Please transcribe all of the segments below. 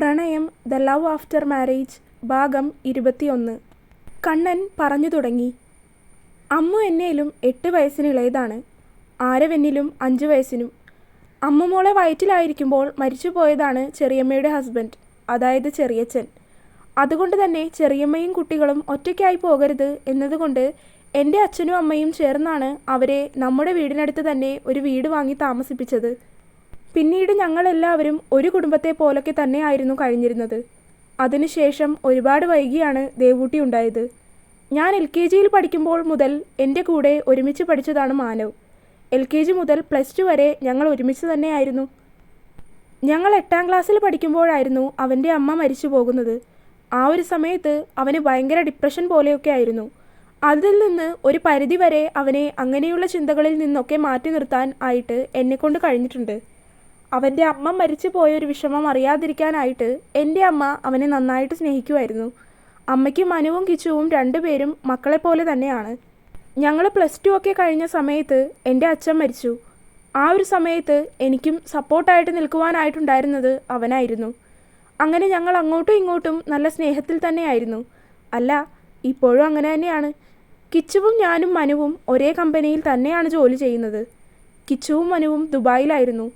പ്രണയം the love after marriage ഭാഗം 21. കണ്ണൻ പറഞ്ഞു തുടങ്ങി. അമ്മു എന്നേലും 8 വയസ്സിന് ഇളയതാണ്. ആരവെന്നിലും 5 വയസ്സിനും. അമ്മുമോളെ വയറ്റിലായിരിക്കുമ്പോൾ മരിച്ചുപോയതാണ് ചെറിയമ്മയുടെ ഹസ്ബൻഡ്, അതായത് ചെറിയച്ഛൻ. അതുകൊണ്ട് തന്നെ ചെറിയമ്മയും കുട്ടികളും ഒറ്റയ്ക്കായി പോകരുത് എന്നതുകൊണ്ട് എൻ്റെ അച്ഛനും അമ്മയും ചേർന്നാണ് അവരെ നമ്മുടെ വീടിനടുത്ത് തന്നെ ഒരു വീട് വാങ്ങി താമസിപ്പിച്ചത്. പിന്നീട് ഞങ്ങളെല്ലാവരും ഒരു കുടുംബത്തെ പോലൊക്കെ തന്നെയായിരുന്നു കഴിഞ്ഞിരുന്നത്. അതിനുശേഷം ഒരുപാട് വൈകിയാണ് ദേവൂട്ടി ഉണ്ടായത്. ഞാൻ LKGയിൽ പഠിക്കുമ്പോൾ മുതൽ എൻ്റെ കൂടെ ഒരുമിച്ച് പഠിച്ചതാണ് മാനവ്. LKG മുതൽ +2 വരെ ഞങ്ങൾ ഒരുമിച്ച് തന്നെയായിരുന്നു. ഞങ്ങൾ 8ാം ക്ലാസ്സിൽ പഠിക്കുമ്പോഴായിരുന്നു അവൻ്റെ അമ്മ മരിച്ചു പോകുന്നത്. ആ ഒരു സമയത്ത് അവന് ഭയങ്കര ഡിപ്രഷൻ പോലെയൊക്കെ ആയിരുന്നു. അതിൽ നിന്ന് ഒരു പരിധി വരെ അവനെ അങ്ങനെയുള്ള ചിന്തകളിൽ നിന്നൊക്കെ മാറ്റി നിർത്താൻ ആയിട്ട് എന്നെക്കൊണ്ട് കഴിഞ്ഞിട്ടുണ്ട്. അവൻ്റെ അമ്മ മരിച്ചു പോയൊരു വിഷമം അറിയാതിരിക്കാനായിട്ട് എൻ്റെ അമ്മ അവനെ നന്നായിട്ട് സ്നേഹിക്കുമായിരുന്നു. അമ്മയ്ക്കും മനുവും കിച്ചുവും 2 പേരും മക്കളെപ്പോലെ തന്നെയാണ്. ഞങ്ങൾ +2 ഒക്കെ കഴിഞ്ഞ സമയത്ത് എൻ്റെ അച്ഛൻ മരിച്ചു. ആ ഒരു സമയത്ത് എനിക്കും സപ്പോർട്ടായിട്ട് നിൽക്കുവാനായിട്ടുണ്ടായിരുന്നത് അവനായിരുന്നു. അങ്ങനെ ഞങ്ങൾ അങ്ങോട്ടും ഇങ്ങോട്ടും നല്ല സ്നേഹത്തിൽ തന്നെയായിരുന്നു. അല്ല, ഇപ്പോഴും അങ്ങനെ തന്നെയാണ്. കിച്ചുവും ഞാനും മനുവും ഒരേ കമ്പനിയിൽ തന്നെയാണ് ജോലി ചെയ്യുന്നത്. കിച്ചുവും മനുവും ദുബായിലായിരുന്നു.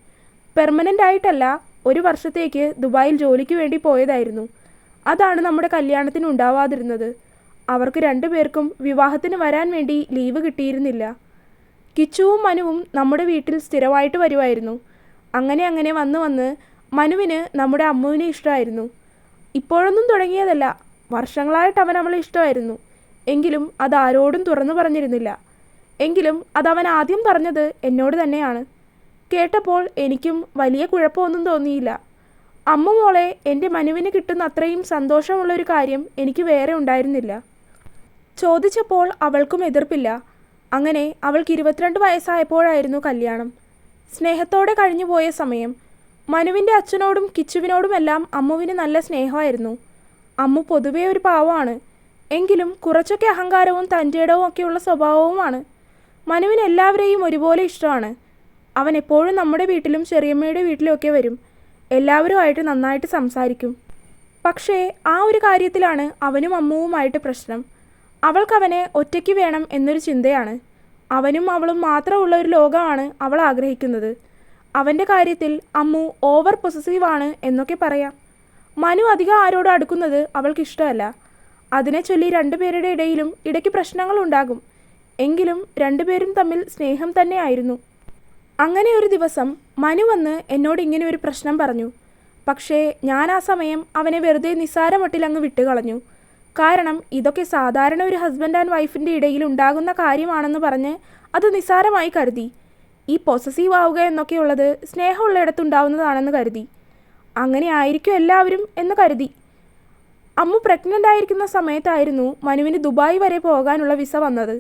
പെർമനൻ്റ് ആയിട്ടല്ല, 1 വർഷത്തേക്ക് ദുബായിൽ ജോലിക്ക് വേണ്ടി പോയതായിരുന്നു. അതാണ് നമ്മുടെ കല്യാണത്തിന് ഉണ്ടാവാതിരുന്നത്. അവർക്ക് 2 പേർക്കും വിവാഹത്തിന് വരാൻ വേണ്ടി ലീവ് കിട്ടിയിരുന്നില്ല. കിച്ചുവും മനുവും നമ്മുടെ വീട്ടിൽ സ്ഥിരമായിട്ട് വരുമായിരുന്നു. അങ്ങനെ വന്ന് മനുവിന് നമ്മുടെ അമ്മുവിനെ ഇഷ്ടമായിരുന്നു. ഇപ്പോഴൊന്നും തുടങ്ങിയതല്ല, വർഷങ്ങളായിട്ട് അവൻ അവളെ ഇഷ്ടമായിരുന്നു. എങ്കിലും അതാരോടും തുറന്നു പറഞ്ഞിരുന്നില്ല. എങ്കിലും അതവൻ ആദ്യം പറഞ്ഞത് എന്നോട് തന്നെയാണ്. കേട്ടപ്പോൾ എനിക്കും വലിയ കുഴപ്പമൊന്നും തോന്നിയില്ല. അമ്മ മോളെ എൻ്റെ മനുവിന് കിട്ടുന്ന അത്രയും സന്തോഷമുള്ളൊരു കാര്യം എനിക്ക് വേറെ ഉണ്ടായിരുന്നില്ല. ചോദിച്ചപ്പോൾ അവൾക്കും എതിർപ്പില്ല. അങ്ങനെ അവൾക്ക് 22 വയസ്സായപ്പോഴായിരുന്നു കല്യാണം. സ്നേഹത്തോടെ കഴിഞ്ഞുപോയ സമയം. മനുവിൻ്റെ അച്ഛനോടും കിച്ചുവിനോടുമെല്ലാം അമ്മുവിന് നല്ല സ്നേഹമായിരുന്നു. അമ്മു പൊതുവേ ഒരു പാവമാണ്. എങ്കിലും കുറച്ചൊക്കെ അഹങ്കാരവും തൻ്റെടവും ഒക്കെയുള്ള സ്വഭാവവുമാണ്. മനുവിന് എല്ലാവരെയും ഒരുപോലെ ഇഷ്ടമാണ്. അവൻ എപ്പോഴും നമ്മുടെ വീട്ടിലും ചെറിയമ്മയുടെ വീട്ടിലുമൊക്കെ വരും. എല്ലാവരുമായിട്ട് നന്നായിട്ട് സംസാരിക്കും. പക്ഷേ ആ ഒരു കാര്യത്തിലാണ് അവനും അമ്മുവുമായിട്ട് പ്രശ്നം. അവൾക്കവനെ ഒറ്റയ്ക്ക് വേണം എന്നൊരു ചിന്തയാണ്. അവനും അവളും മാത്രമുള്ള ഒരു ലോകമാണ് അവൾ ആഗ്രഹിക്കുന്നത്. അവൻ്റെ കാര്യത്തിൽ അമ്മു ഓവർ പൊസസീവാണ് എന്നൊക്കെ പറയാം. മനു അധികം ആരോടും അടുക്കുന്നത് അവൾക്കിഷ്ടമല്ല. അതിനെ ചൊല്ലി 2 പേരുടെ ഇടയിലും ഇടയ്ക്ക് പ്രശ്നങ്ങളുണ്ടാകും. എങ്കിലും 2 പേരും തമ്മിൽ സ്നേഹം തന്നെയായിരുന്നു. അങ്ങനെ ഒരു ദിവസം മനു വന്ന് എന്നോട് ഇങ്ങനെ ഒരു പ്രശ്നം പറഞ്ഞു. പക്ഷേ ഞാൻ ആ സമയം അവനെ വെറുതെ നിസ്സാരമട്ടിൽ അങ്ങ് വിട്ടുകളഞ്ഞു. കാരണം ഇതൊക്കെ സാധാരണ ഒരു ഹസ്ബൻഡ് ആൻഡ് വൈഫിൻ്റെ ഇടയിൽ ഉണ്ടാകുന്ന കാര്യമാണെന്ന് പറഞ്ഞ് അത് നിസ്സാരമായി കരുതി. ഈ പൊസസീവ് ആവുക എന്നൊക്കെയുള്ളത് സ്നേഹമുള്ളയിടത്തുണ്ടാവുന്നതാണെന്ന് കരുതി. അങ്ങനെ ആയിരിക്കും എല്ലാവരും എന്ന് കരുതി. അമ്മു പ്രഗ്നൻ്റ് ആയിരിക്കുന്ന സമയത്തായിരുന്നു മനുവിന് ദുബായ് വരെ പോകാനുള്ള വിസ വന്നത്.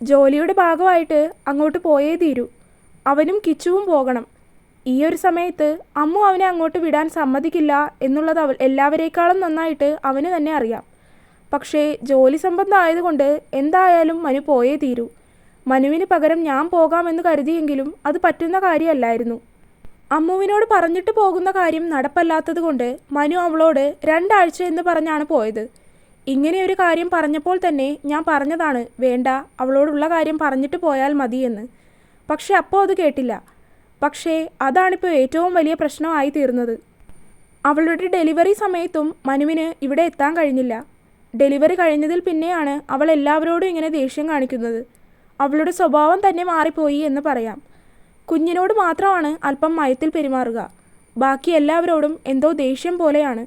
ജോലിയുടെ ഭാഗമായിട്ട് അങ്ങോട്ട് പോയേ തീരൂ. അവനും കിച്ചുവും പോകണം. ഈ ഒരു സമയത്ത് അമ്മു അവനെ അങ്ങോട്ട് വിടാൻ സമ്മതിക്കില്ല എന്നുള്ളത് എല്ലാവരേക്കാളും നന്നായിട്ട് അവന് തന്നെ അറിയാം. പക്ഷേ ജോലി സംബന്ധമായതുകൊണ്ട് എന്തായാലും മനു പോയേ തീരൂ. മനുവിന് പകരം ഞാൻ പോകാമെന്ന് കരുതിയെങ്കിലും അത് പറ്റുന്ന കാര്യമല്ലായിരുന്നു. അമ്മുവിനോട് പറഞ്ഞിട്ട് പോകുന്ന കാര്യം നടപ്പല്ലാത്തത് കൊണ്ട് മനു അവളോട് 2 ആഴ്ച എന്ന് പറഞ്ഞാണ് പോയത്. ഇങ്ങനെ ഒരു കാര്യം പറഞ്ഞപ്പോൾ തന്നെ ഞാൻ പറഞ്ഞതാണ്, വേണ്ട, അവളോടുള്ള കാര്യം പറഞ്ഞിട്ട് പോയാൽ മതിയെന്ന്. പക്ഷെ അപ്പോൾ അത് കേട്ടില്ല. പക്ഷേ അതാണിപ്പോൾ ഏറ്റവും വലിയ പ്രശ്നമായി തീർന്നത്. അവളുടെ ഡെലിവറി സമയത്തും മനുവിന് ഇവിടെ എത്താൻ കഴിഞ്ഞില്ല. ഡെലിവറി കഴിഞ്ഞതിൽ പിന്നെയാണ് അവൾ എല്ലാവരോടും ഇങ്ങനെ ദേഷ്യം കാണിക്കുന്നത്. അവളുടെ സ്വഭാവം തന്നെ മാറിപ്പോയി എന്ന് പറയാം. കുഞ്ഞിനോട് മാത്രമാണ് അല്പം മയത്തിൽ പെരുമാറുക. ബാക്കി എല്ലാവരോടും എന്തോ ദേഷ്യം പോലെയാണ്.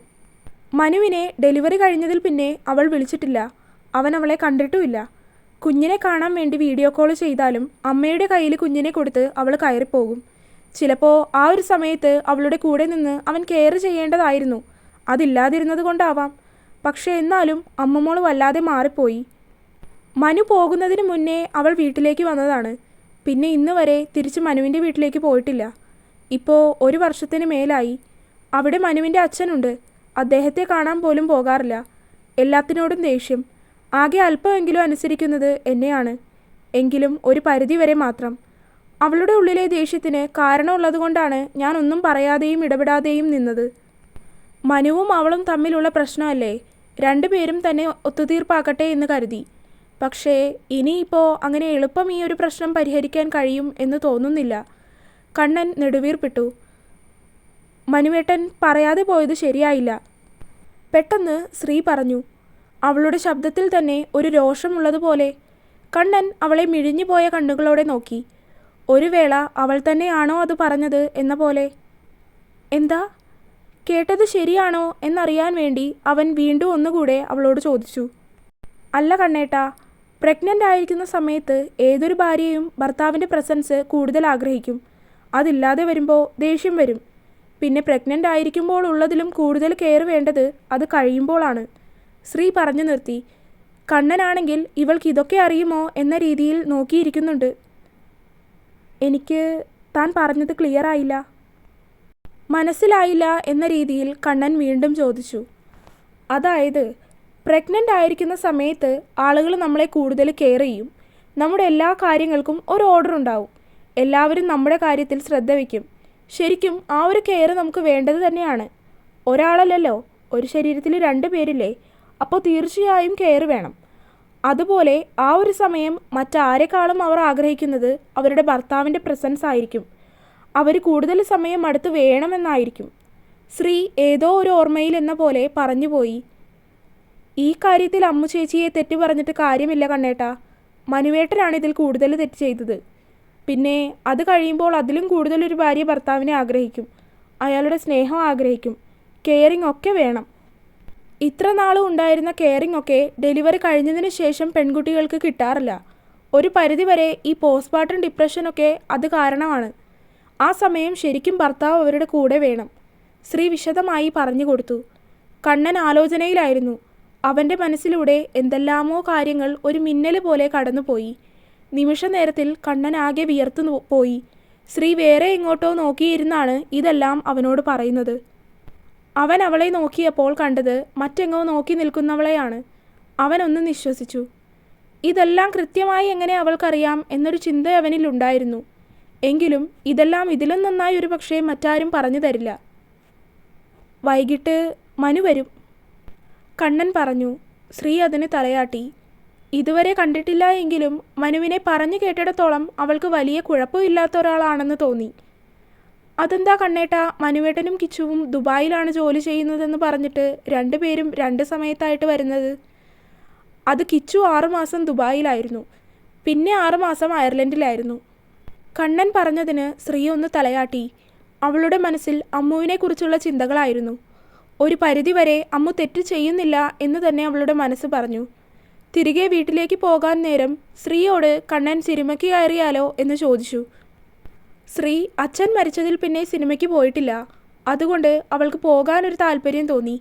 മനുവിനെ ഡെലിവറി കഴിഞ്ഞതിൽ പിന്നെ അവൾ വിളിച്ചിട്ടില്ല. അവൻ അവളെ കണ്ടിട്ടുമില്ല. കുഞ്ഞിനെ കാണാൻ വേണ്ടി വീഡിയോ കോൾ ചെയ്താലും അമ്മയുടെ കയ്യിൽ കുഞ്ഞിനെ കൊടുത്ത് അവൾ കയറിപ്പോകും. ചിലപ്പോൾ ആ ഒരു സമയത്ത് അവളുടെ കൂടെ നിന്ന് അവൻ കെയർ ചെയ്യേണ്ടതായിരുന്നു. അതില്ലാതിരുന്നത് കൊണ്ടാവാം. പക്ഷേ എന്നാലും അമ്മമ്മോൾ വല്ലാതെ മാറിപ്പോയി. മനു പോകുന്നതിന് മുന്നേ അവൾ വീട്ടിലേക്ക് വന്നതാണ്. പിന്നെ ഇന്ന് വരെ തിരിച്ച് മനുവിൻ്റെ വീട്ടിലേക്ക് പോയിട്ടില്ല. ഇപ്പോൾ 1 വർഷത്തിന് മേലായി. അവിടെ മനുവിൻ്റെ അച്ഛനുണ്ട്. അദ്ദേഹത്തെ കാണാൻ പോലും പോകാറില്ല. എല്ലാത്തിനോടും ദേഷ്യം. ആകെ അല്പമെങ്കിലും അനുസരിക്കുന്നത് എന്നെയാണ്. എങ്കിലും ഒരു പരിധി വരെ മാത്രം. അവളുടെ ഉള്ളിലെ ദേഷ്യത്തിന് കാരണമുള്ളതുകൊണ്ടാണ് ഞാൻ ഒന്നും പറയാതെയും ഇടപെടാതെയും നിന്നത്. മനുവും അവളും തമ്മിലുള്ള പ്രശ്നമല്ലേ, രണ്ടുപേരും തന്നെ ഒത്തുതീർപ്പാക്കട്ടെ എന്ന് കരുതി. പക്ഷേ ഇനിയിപ്പോൾ അങ്ങനെ എളുപ്പം ഈ ഒരു പ്രശ്നം പരിഹരിക്കാൻ കഴിയും എന്ന് തോന്നുന്നില്ല. കണ്ണൻ നെടുവീർപ്പിട്ടു. മനുവേട്ടൻ പറയാതെ പോയത് ശരിയായില്ല. പെട്ടെന്ന് ശ്രീ പറഞ്ഞു. അവളുടെ ശബ്ദത്തിൽ തന്നെ ഒരു രോഷമുള്ളതുപോലെ. കണ്ണൻ അവളെ മിഴിഞ്ഞുപോയ കണ്ണുകളോടെ നോക്കി. ഒരു വേള അവൾ തന്നെയാണോ അത് പറഞ്ഞത് എന്ന പോലെ. എന്താ, കേട്ടത് ശരിയാണോ എന്നറിയാൻ വേണ്ടി അവൻ വീണ്ടും ഒന്നുകൂടെ അവളോട് ചോദിച്ചു. അല്ല കണ്ണേട്ടാ, പ്രഗ്നൻ്റ് ആയിരിക്കുന്ന സമയത്ത് ഏതൊരു ഭാര്യയും ഭർത്താവിൻ്റെ പ്രസൻസ് കൂടുതൽ ആഗ്രഹിക്കും. അതില്ലാതെ വരുമ്പോൾ ദേഷ്യം വരും. പിന്നെ പ്രഗ്നൻ്റ് ആയിരിക്കുമ്പോൾ ഉള്ളതിലും കൂടുതൽ കെയർ വേണ്ടത് അത് കഴിയുമ്പോഴാണ്. ശ്രീ പറഞ്ഞു നിർത്തി. കണ്ണനാണെങ്കിൽ ഇവൾക്ക് ഇതൊക്കെ അറിയുമോ എന്ന രീതിയിൽ നോക്കിയിരിക്കുന്നുണ്ട്. എനിക്ക് താൻ പറഞ്ഞത് ക്ലിയർ ആയില്ല. മനസ്സിലായില്ല എന്ന രീതിയിൽ കണ്ണൻ വീണ്ടും ചോദിച്ചു. അതായത് പ്രഗ്നൻ്റ് ആയിരിക്കുന്ന സമയത്ത് ആളുകൾ നമ്മളെ കൂടുതൽ കെയർ ചെയ്യും. നമ്മുടെ എല്ലാ കാര്യങ്ങൾക്കും ഒരു ഓർഡർ ഉണ്ടാവും. എല്ലാവരും നമ്മുടെ കാര്യത്തിൽ ശ്രദ്ധ വയ്ക്കും. ശരിക്കും ആ ഒരു കെയർ നമുക്ക് വേണ്ടത് തന്നെയാണ്. ഒരാളല്ലല്ലോ, ഒരു ശരീരത്തിൽ 2 പേരില്ലേ, അപ്പോൾ തീർച്ചയായും കെയർ വേണം. അതുപോലെ ആ ഒരു സമയം മറ്റാരെക്കാളും അവർ ആഗ്രഹിക്കുന്നത് അവരുടെ ഭർത്താവിൻ്റെ പ്രസൻസ് ആയിരിക്കും. അവർ കൂടുതൽ സമയം അടുത്ത് വേണമെന്നായിരിക്കും. ശ്രീ ഏതോ ഒരു ഓർമ്മയിൽ എന്ന പോലെ പറഞ്ഞുപോയി. ഈ കാര്യത്തിൽ അമ്മു ചേച്ചിയെ തെറ്റ് പറഞ്ഞിട്ട് കാര്യമില്ല കണ്ണേട്ടാ. മനുവേട്ടനാണ് ഇതിൽ കൂടുതൽ തെറ്റ് ചെയ്തത്. പിന്നെ അത് കഴിയുമ്പോൾ അതിലും കൂടുതലൊരു ഭാര്യ ഭർത്താവിനെ ആഗ്രഹിക്കും. അയാളുടെ സ്നേഹം ആഗ്രഹിക്കും. കെയറിങ് ഒക്കെ വേണം. ഇത്ര നാളും ഉണ്ടായിരുന്ന കെയറിങ് ഒക്കെ ഡെലിവറി കഴിഞ്ഞതിന് ശേഷം പെൺകുട്ടികൾക്ക് കിട്ടാറില്ല. ഒരു പരിധിവരെ ഈ പോസ്റ്റ്മോർട്ടം ഡിപ്രഷനൊക്കെ അത് കാരണമാണ്. ആ സമയം ശരിക്കും ഭർത്താവ് അവരുടെ കൂടെ വേണം. ശ്രീ വിശദമായി പറഞ്ഞു കൊടുത്തു. കണ്ണൻ ആലോചനയിലായിരുന്നു. അവൻ്റെ മനസ്സിലൂടെ എന്തെല്ലാമോ കാര്യങ്ങൾ ഒരു മിന്നൽ പോലെ കടന്നുപോയി. നിമിഷ നേരത്തിൽ കണ്ണൻ ആകെ വിയർത്തു പോയി. ശ്രീ വേറെ എങ്ങോട്ടോ നോക്കിയിരുന്നാണ് ഇതെല്ലാം അവനോട് പറയുന്നത്. അവൻ അവളെ നോക്കിയപ്പോൾ കണ്ടത് മറ്റെങ്ങോ നോക്കി നിൽക്കുന്നവളെയാണ്. അവനൊന്ന് നിശ്വസിച്ചു. ഇതെല്ലാം കൃത്യമായി എങ്ങനെ അവൾക്കറിയാം എന്നൊരു ചിന്ത അവനിലുണ്ടായിരുന്നു. എങ്കിലും ഇതെല്ലാം ഇതിലും നന്നായി ഒരു പക്ഷേ മറ്റാരും പറഞ്ഞു തരില്ല. വൈകിട്ട് മനു വരും, കണ്ണൻ പറഞ്ഞു. ശ്രീ അതിന് തലയാട്ടി. ഇതുവരെ കണ്ടിട്ടില്ല എങ്കിലും മനുവിനെ പറഞ്ഞു കേട്ടിടത്തോളം അവൾക്ക് വലിയ കുഴപ്പമില്ലാത്ത ഒരാളാണെന്ന് തോന്നി. അതെന്താ കണ്ണേട്ടാ, മനുവേട്ടനും കിച്ചുവും ദുബായിലാണ് ജോലി ചെയ്യുന്നതെന്ന് പറഞ്ഞിട്ട് 2 പേരും 2 സമയത്തായിട്ട് വരുന്നത്? അത് കിച്ചു 6 മാസം ദുബായിലായിരുന്നു, പിന്നെ 6 മാസം അയർലൻഡിലായിരുന്നു. കണ്ണൻ പറഞ്ഞതിന് ശ്രീ ഒന്ന് തലയാട്ടി. അവളുടെ മനസ്സിൽ അമ്മുവിനെക്കുറിച്ചുള്ള ചിന്തകളായിരുന്നു. ഒരു പരിധിവരെ അമ്മു തെറ്റ് ചെയ്യുന്നില്ല എന്ന് തന്നെ അവളുടെ മനസ്സ് പറഞ്ഞു. തിരികെ വീട്ടിലേക്ക് പോകാൻ നേരം ശ്രീയോട് കണ്ണൻ സിനിമയ്ക്ക് കയറിയാലോ എന്ന് ചോദിച്ചു. ശ്രീ അച്ഛൻ മരിച്ചതിൽ പിന്നെ സിനിമയ്ക്ക് പോയിട്ടില്ല. അതുകൊണ്ട് അവൾക്ക് പോകാനൊരു താല്പര്യം തോന്നി.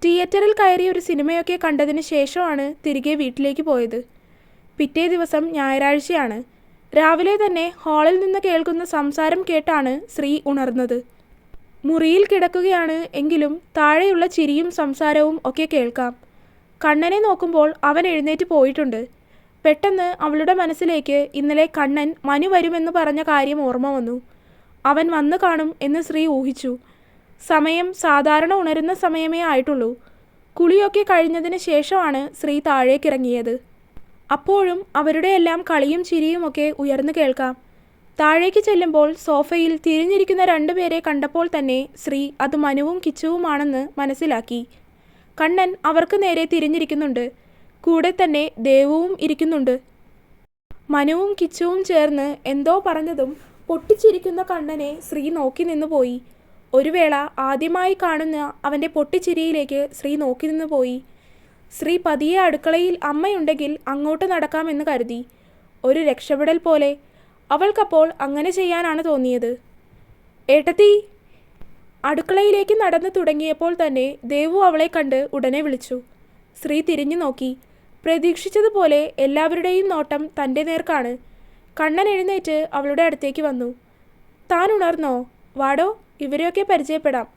തിയേറ്ററിൽ കയറി ഒരു സിനിമയൊക്കെ കണ്ടതിന് ശേഷമാണ് തിരികെ വീട്ടിലേക്ക് പോയത്. പിറ്റേ ദിവസം ഞായറാഴ്ചയാണ്. രാവിലെ തന്നെ ഹാളിൽ നിന്ന് കേൾക്കുന്ന സംസാരം കേട്ടാണ് ശ്രീ ഉണർന്നത്. മുറിയിൽ കിടക്കുകയാണ് എങ്കിലും താഴെയുള്ള ചിരിയും സംസാരവും ഒക്കെ കേൾക്കാം. കണ്ണനെ നോക്കുമ്പോൾ അവൻ എഴുന്നേറ്റ് പോയിട്ടുണ്ട്. പെട്ടെന്ന് അവളുടെ മനസ്സിലേക്ക് ഇന്നലെ കണ്ണൻ മനു വരുമെന്ന് പറഞ്ഞ കാര്യം ഓർമ്മ വന്നു. അവൻ വന്നു കാണും എന്ന് ശ്രീ ഊഹിച്ചു. സമയം സാധാരണ ഉണരുന്ന സമയമേ ആയിട്ടുള്ളൂ. കുളിയൊക്കെ കഴിഞ്ഞതിന് ശേഷമാണ് ശ്രീ താഴേക്കിറങ്ങിയത്. അപ്പോഴും അവരുടെ എല്ലാം കളിയും ചിരിയുമൊക്കെ ഉയർന്നു കേൾക്കാം. താഴേക്ക് ചെല്ലുമ്പോൾ സോഫയിൽ തിരിഞ്ഞിരിക്കുന്ന 2 പേരെ കണ്ടപ്പോൾ തന്നെ ശ്രീ അത് മനുവും കിച്ചുവുമാണെന്ന് മനസ്സിലാക്കി. കണ്ണൻ അവർക്ക് നേരെ തിരിഞ്ഞിരിക്കുന്നുണ്ട്. കൂടെ തന്നെ ദേവുവും ഇരിക്കുന്നുണ്ട്. മനുവും കിച്ചുവും ചേർന്ന് എന്തോ പറഞ്ഞതും പൊട്ടിച്ചിരിക്കുന്ന കണ്ണനെ ശ്രീ നോക്കി നിന്നു പോയി. ഒരു വേള ആദ്യമായി കാണുന്ന അവൻ്റെ പൊട്ടിച്ചിരിയിലേക്ക് ശ്രീ നോക്കി നിന്നു പോയി. ശ്രീ പതിയെ അടുക്കളയിൽ അമ്മയുണ്ടെങ്കിൽ അങ്ങോട്ട് നടക്കാമെന്ന് കരുതി. ഒരു രക്ഷപ്പെടൽ പോലെ. അവൾക്കപ്പോൾ അങ്ങനെ ചെയ്യാനാണ് തോന്നിയത്. ഏട്ടത്തി! അടുക്കളയിലേക്ക് നടന്നു തുടങ്ങിയപ്പോൾ തന്നെ ദേവു അവളെ കണ്ട് ഉടനെ വിളിച്ചു. ശ്രീ തിരിഞ്ഞു നോക്കി. പ്രതീക്ഷിച്ചതുപോലെ എല്ലാവരുടെയും നോട്ടം തൻ്റെ നേർക്കാണ്. കണ്ണൻ എഴുന്നേറ്റ് അവളുടെ അടുത്തേക്ക് വന്നു. താൻ ഉണർന്നോ? വാടോ, ഇവരെയൊക്കെ പരിചയപ്പെടാം.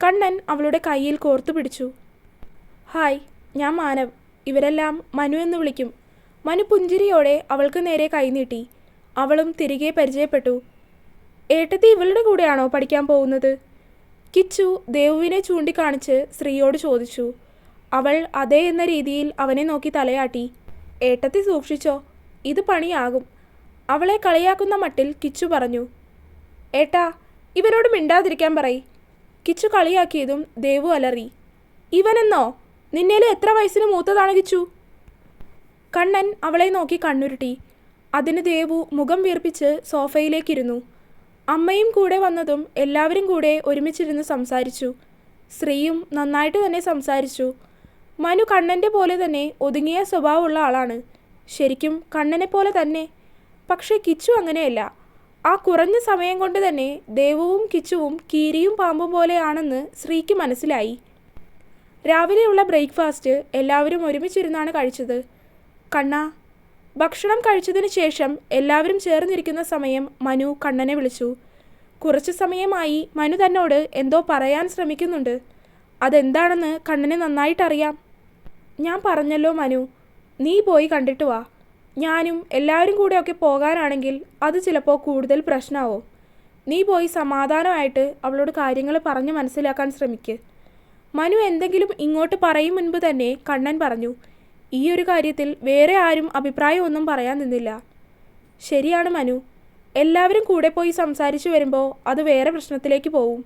കണ്ണൻ അവളുടെ കയ്യിൽ കോർത്തു പിടിച്ചു. ഹായ്, ഞാൻ മാനവ്. ഇവരെല്ലാം മനു എന്ന് വിളിക്കും. മനു പുഞ്ചിരിയോടെ അവൾക്ക് നേരെ കൈനീട്ടി. അവളും തിരികെ പരിചയപ്പെട്ടു. ഏട്ടത്തി ഇവളുടെ കൂടെയാണോ പഠിക്കാൻ പോകുന്നത്? കിച്ചു ദേവുവിനെ ചൂണ്ടിക്കാണിച്ച് ശ്രീയോട് ചോദിച്ചു. അവൾ അതേ എന്ന രീതിയിൽ അവനെ നോക്കി തലയാട്ടി. ഏട്ടത്തി സൂക്ഷിച്ചോ, ഇത് പണിയാകും. അവളെ കളിയാക്കുന്ന മട്ടിൽ കിച്ചു പറഞ്ഞു. ഏട്ടാ, ഇവനോട് മിണ്ടാതിരിക്കാൻ പറയ്. കിച്ചു കളിയാക്കിയതും ദേവു അലറി. ഇവനെന്നോ? നിന്നേലും എത്ര വയസ്സിന് മൂത്തതാണ് കിച്ചു? കണ്ണൻ അവളെ നോക്കി കണ്ണുരുട്ടി. അതിന് ദേവു മുഖം വീർപ്പിച്ച് സോഫയിലേക്കിരുന്നു. അമ്മയും കൂടെ വന്നതും എല്ലാവരും കൂടെ ഒരുമിച്ചിരുന്ന് സംസാരിച്ചു. ശ്രീയും നന്നായിട്ട് തന്നെ സംസാരിച്ചു. മനു കണ്ണൻ്റെ പോലെ തന്നെ ഒതുങ്ങിയ സ്വഭാവമുള്ള ആളാണ്. ശരിക്കും കണ്ണനെ പോലെ തന്നെ. പക്ഷേ കിച്ചു അങ്ങനെയല്ല. ആ കുറഞ്ഞ സമയം കൊണ്ട് തന്നെ ദേവുവും കിച്ചുവും കീരിയും പാമ്പും പോലെയാണെന്ന് ശ്രീക്ക് മനസ്സിലായി. രാവിലെയുള്ള ബ്രേക്ക്ഫാസ്റ്റ് എല്ലാവരും ഒരുമിച്ചിരുന്നാണ് കഴിച്ചത്. കണ്ണാ. ഭക്ഷണം കഴിച്ചതിന് ശേഷം എല്ലാവരും ചേർന്നിരിക്കുന്ന സമയം മനു കണ്ണനെ വിളിച്ചു. കുറച്ചു സമയമായി മനു തന്നോട് എന്തോ പറയാൻ ശ്രമിക്കുന്നുണ്ട്. അതെന്താണെന്ന് കണ്ണനെ നന്നായിട്ടറിയാം. ഞാൻ പറഞ്ഞല്ലോ മനു, നീ പോയി കണ്ടിട്ട് വാ. ഞാനും എല്ലാവരും കൂടെയൊക്കെ പോകാനാണെങ്കിൽ അത് ചിലപ്പോൾ കൂടുതൽ പ്രശ്നമാവും. നീ പോയി സമാധാനമായിട്ട് അവളോട് കാര്യങ്ങൾ പറഞ്ഞ് മനസ്സിലാക്കാൻ ശ്രമിക്ക്. മനു എന്തെങ്കിലും ഇങ്ങോട്ട് പറയും മുൻപ് തന്നെ കണ്ണൻ പറഞ്ഞു. ഈ ഒരു കാര്യത്തിൽ വേറെ ആരും അഭിപ്രായമൊന്നും പറയാൻ നിന്നില്ല. ശരിയാണ് മനു, എല്ലാവരും കൂടെ പോയി സംസാരിച്ചു വരുമ്പോൾ അത് വേറെ പ്രശ്നത്തിലേക്ക് പോവും.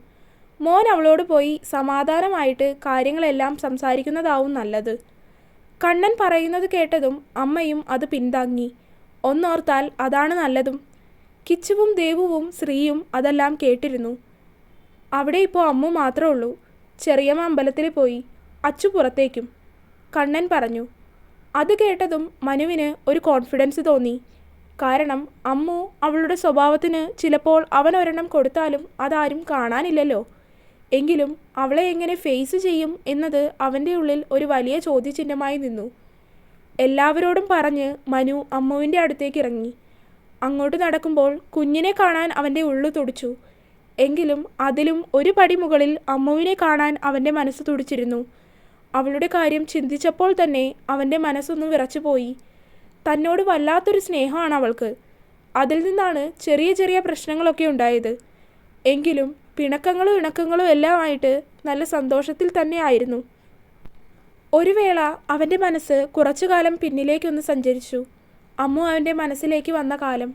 മോൻ അവളോട് പോയി സമാധാനമായിട്ട് കാര്യങ്ങളെല്ലാം സംസാരിക്കുന്നതാവും നല്ലത്. കണ്ണൻ പറയുന്നത് കേട്ടതും അമ്മയും അത് പിന്താങ്ങി. ഒന്നോർത്താൽ അതാണ് നല്ലതും. കിച്ചുവും ദേവുവും ശ്രീയും അതെല്ലാം കേട്ടിരുന്നു. അവിടെ ഇപ്പോൾ അമ്മു മാത്രമേ ഉള്ളൂ. ചെറിയമ്മ അമ്പലത്തിൽ പോയി, അച്ചു പുറത്തേക്കും, കണ്ണൻ പറഞ്ഞു. അത് കേട്ടതും മനുവിന് ഒരു കോൺഫിഡൻസ് തോന്നി. കാരണം അമ്മു അവളുടെ സ്വഭാവത്തിന് ചിലപ്പോൾ അവൻ ഒരെണ്ണം കൊടുത്താലും അതാരും കാണാനില്ലല്ലോ. എങ്കിലും അവളെ എങ്ങനെ ഫേസ് ചെയ്യും എന്നത് അവൻ്റെ ഉള്ളിൽ ഒരു വലിയ ചോദ്യചിഹ്നമായി നിന്നു. എല്ലാവരോടും പറഞ്ഞ് മനു അമ്മുവിൻ്റെ അടുത്തേക്ക് ഇറങ്ങി. അങ്ങോട്ട് നടക്കുമ്പോൾ കുഞ്ഞിനെ കാണാൻ അവൻ്റെ ഉള്ളു തുടിച്ചു. എങ്കിലും അതിലും ഒരു പടി മുകളിൽ അമ്മുവിനെ കാണാൻ അവൻ്റെ മനസ്സ് തുടിച്ചിരുന്നു. അവളുടെ കാര്യം ചിന്തിച്ചപ്പോൾ തന്നെ അവൻ്റെ മനസ്സൊന്ന് വിറച്ചുപോയി. തന്നോട് വല്ലാത്തൊരു സ്നേഹമാണ് അവൾക്ക്. അതിൽ നിന്നാണ് ചെറിയ ചെറിയ പ്രശ്നങ്ങളൊക്കെ ഉണ്ടായത്. എങ്കിലും പിണക്കങ്ങളും ഇണക്കങ്ങളും എല്ലാമായിട്ട് നല്ല സന്തോഷത്തിൽ തന്നെ ആയിരുന്നു. ഒരു വേള അവൻ്റെ മനസ്സ് കുറച്ചു കാലം പിന്നിലേക്കൊന്ന് സഞ്ചരിച്ചു. അമ്മു അവൻ്റെ മനസ്സിലേക്ക് വന്ന കാലം,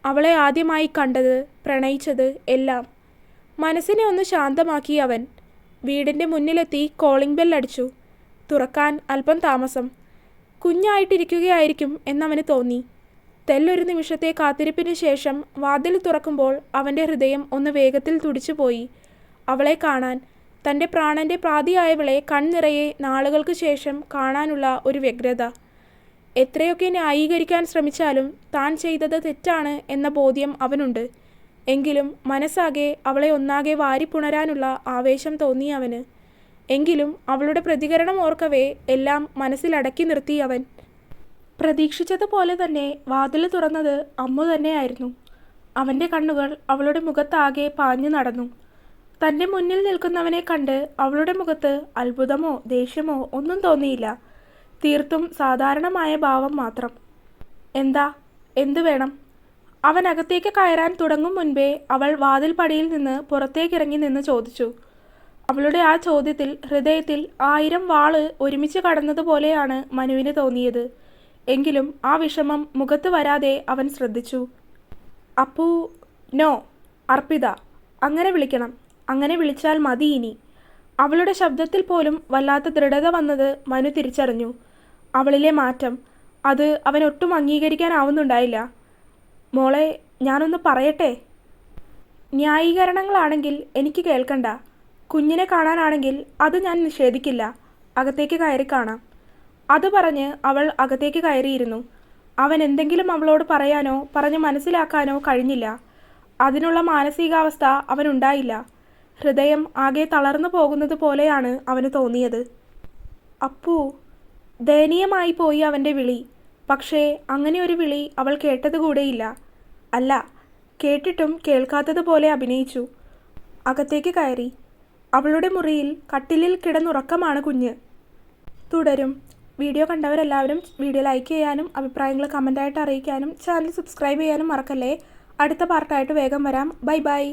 അവളെ ആദ്യമായി കണ്ടത്, പ്രണയിച്ചത് എല്ലാം. മനസ്സിനെ ഒന്ന് ശാന്തമാക്കി അവൻ. വീടിൻ്റെ മുന്നിലെത്തി കോളിംഗ് ബെൽ അടിച്ചു. തുറക്കാൻ അല്പം താമസം. കുഞ്ഞായിട്ടിരിക്കുകയായിരിക്കും എന്നവന് തോന്നി. തെല്ലൊരു നിമിഷത്തെ കാത്തിരിപ്പിന് ശേഷം വാതിൽ തുറക്കുമ്പോൾ അവൻ്റെ ഹൃദയം ഒന്ന് വേഗത്തിൽ തുടിച്ചുപോയി. അവളെ കാണാൻ, തൻ്റെ പ്രാണൻ്റെ പ്രാതിയായവളെ കൺനിറയെ നാളുകൾക്ക് ശേഷം കാണാനുള്ള ഒരു വ്യഗ്രത. എത്രയൊക്കെ ന്യായീകരിക്കാൻ ശ്രമിച്ചാലും താൻ ചെയ്തത് തെറ്റാണ് എന്ന ബോധ്യം അവനുണ്ട്. എങ്കിലും മനസ്സാകെ അവളെ ഒന്നാകെ വാരിപ്പുണരാനുള്ള ആവേശം തോന്നി അവന്. എങ്കിലും അവളുടെ പ്രതികരണം ഓർക്കവേ എല്ലാം മനസ്സിലടക്കി നിർത്തി അവൻ. പ്രതീക്ഷിച്ചതുപോലെ തന്നെ വാതിൽ തുറന്നത് അമ്മു തന്നെയായിരുന്നു. അവൻ്റെ കണ്ണുകൾ അവളുടെ മുഖത്താകെ പാഞ്ഞു നടന്നു. തൻ്റെ മുന്നിൽ നിൽക്കുന്നവനെ കണ്ട് അവളുടെ മുഖത്ത് അത്ഭുതമോ ദേഷ്യമോ ഒന്നും തോന്നിയില്ല. തീർത്തും സാധാരണമായ ഭാവം മാത്രം. എന്താ, എന്തു വേണം? അവൻ അകത്തേക്ക് കയറാൻ തുടങ്ങും മുൻപേ അവൾ വാതിൽ പടിയിൽ നിന്ന് പുറത്തേക്കിറങ്ങി നിന്ന് ചോദിച്ചു. അവളുടെ ആ ചോദ്യത്തിൽ ഹൃദയത്തിൽ 1000 വാള് ഒരുമിച്ച് കടന്നതുപോലെയാണ് മനുവിന് തോന്നിയത്. എങ്കിലും ആ വിഷമം മുഖത്ത് വരാതെ അവൻ ശ്രദ്ധിച്ചു. അപ്പു, നോ, അർപ്പിത, അങ്ങനെ വിളിക്കണം. അങ്ങനെ വിളിച്ചാൽ മതി ഇനി. അവളുടെ ശബ്ദത്തിൽ പോലും വല്ലാത്ത ദൃഢത വന്നത് മനു തിരിച്ചറിഞ്ഞു. അവളിലെ മാറ്റം, അത് അവനൊട്ടും അംഗീകരിക്കാനാവുന്നുണ്ടായില്ല. മോളെ, ഞാനൊന്ന് പറയട്ടെ? ന്യായീകരണങ്ങളാണെങ്കിൽ എനിക്ക് കേൾക്കണ്ട. കുഞ്ഞിനെ കാണാനാണെങ്കിൽ അത് ഞാൻ നിഷേധിക്കില്ല. അകത്തേക്ക് കയറി കാണാം. അത് പറഞ്ഞ് അവൾ അകത്തേക്ക് കയറിയിരുന്നു. അവൻ എന്തെങ്കിലും അവളോട് പറയാനോ പറഞ്ഞ് മനസ്സിലാക്കാനോ കഴിഞ്ഞില്ല. അതിനുള്ള മാനസികാവസ്ഥ അവനുണ്ടായില്ല. ഹൃദയം ആകെ തളർന്നു പോകുന്നത് പോലെയാണ് അവന് തോന്നിയത്. അപ്പു, ദയനീയമായി പോയി അവൻ്റെ വിളി. പക്ഷേ അങ്ങനെ ഒരു വിളി അവൾ കേട്ടതുകൂടെയില്ല. അല്ല, കേട്ടിട്ടും കേൾക്കാത്തതുപോലെ അഭിനയിച്ചു. അകത്തേക്ക് കയറി. അവളുടെ മുറിയിൽ കട്ടിലിൽ കിടന്നുറക്കമാണ് കുഞ്ഞ്. തുടരും. വീഡിയോ കണ്ടവരെല്ലാവരും വീഡിയോ ലൈക്ക് ചെയ്യാനും അഭിപ്രായങ്ങൾ കമൻ്റായിട്ട് അറിയിക്കാനും ചാനൽ സബ്സ്ക്രൈബ് ചെയ്യാനും മറക്കല്ലേ. അടുത്ത പാർട്ടായിട്ട് വേഗം വരാം. Bye bye.